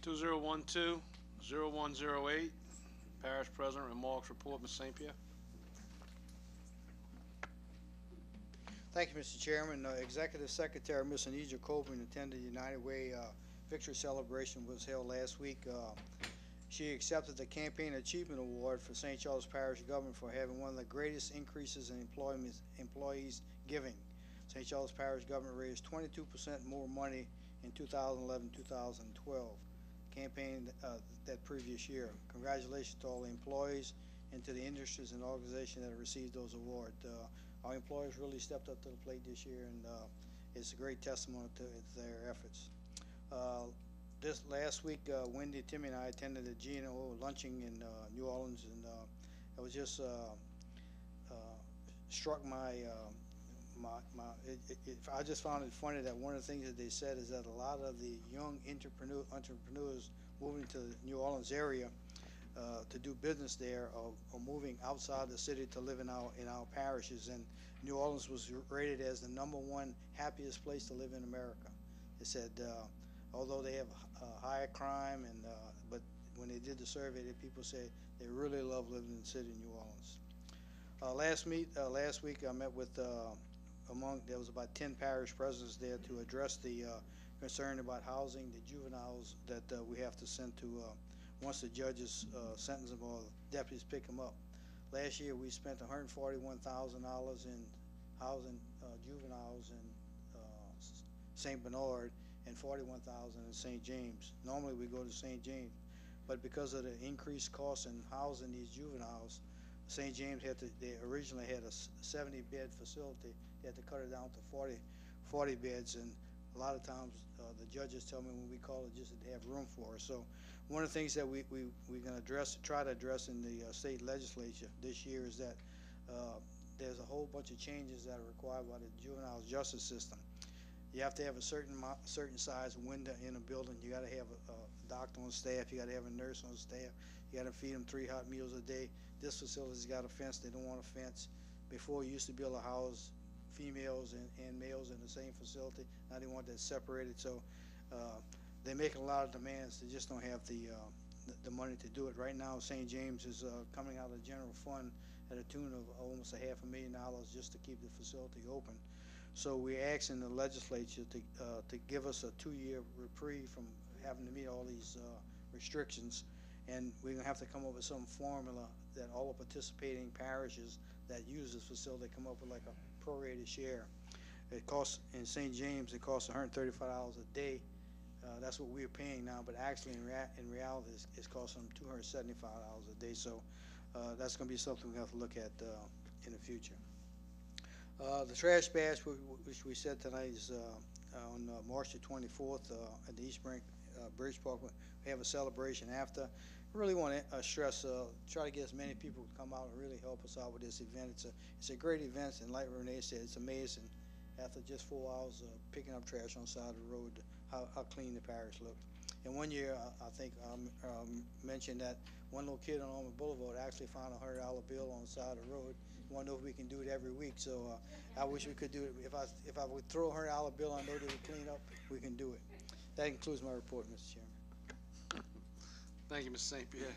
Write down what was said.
2012-0108, Parish President remarks report, Ms. St. Pierre. Thank you, Mr. Chairman. Executive Secretary Ms. Anija Coburn attended the United Way victory celebration was held last week. She accepted the Campaign Achievement Award for St. Charles Parish government for having one of the greatest increases in employees giving. St. Charles Parish government raised 22% more money in 2011-2012 campaign that previous year. Congratulations to all the employees and to the industries and organizations that have received those awards. Our employees really stepped up to the plate this year, and it's a great testimony to their efforts. This last week, Wendy, Timmy, and I attended the G&O luncheon in New Orleans, and it was just struck I just found it funny that one of the things that they said is that a lot of the young entrepreneurs moving to the New Orleans area to do business there are moving outside the city to live in our parishes, and New Orleans was rated as the #1 happiest place to live in America. They said although they have higher crime, and but when they did the survey, people say they really love living in the city of New Orleans. Last week I met with there was about 10 parish presidents there to address the concern about housing the juveniles that we have to send to once the judges sentence them or deputies pick them up. Last year we spent $141,000 in housing juveniles in St. Bernard and $41,000 in St. James. Normally we go to St. James, but because of the increased costs in housing these juveniles, St. James they originally had a 70-bed facility. They had to cut it down to 40 beds, and a lot of times the judges tell me when we call it just to have room for us. So one of the things that we're going to try to address in the state legislature this year is that there's a whole bunch of changes that are required by the juvenile justice system. You have to have a certain size window in a building. You got to have a doctor on staff. You got to have a nurse on staff. You got to feed them 3 hot meals a day. This facility's got a fence. They don't want a fence. Before, you used to be able to house females and males in the same facility. Now they want that separated. So they're making a lot of demands. They just don't have the money to do it. Right now, St. James is coming out of the general fund at a tune of almost $500,000 just to keep the facility open. So we're asking the legislature to give us a 2-year reprieve from having to meet all these restrictions, and we're going to have to come up with some formula that all the participating parishes that use this facility come up with like a prorated share. It costs, in St. James, it costs $135 a day. That's what we're paying now, but actually in reality it's costing them $275 a day. So that's going to be something we have to look at in the future. The trash bash, which we said tonight, is on March the 24th at the East Brink Bridge Park. We have a celebration after. I really want to stress, try to get as many people to come out and really help us out with this event. It's a great event, and like Renee said, it's amazing after just 4 hours of picking up trash on the side of the road how clean the parish looked. And one year, I think mentioned that one little kid on Almond Boulevard actually found a $100 bill on the side of the road. I want to know if we can do it every week. So I wish we could do it. If I would throw a $100 bill, I know they would clean up. We can do it. That concludes my report, Mr. Chairman. Thank you, Mr. St. Pierre.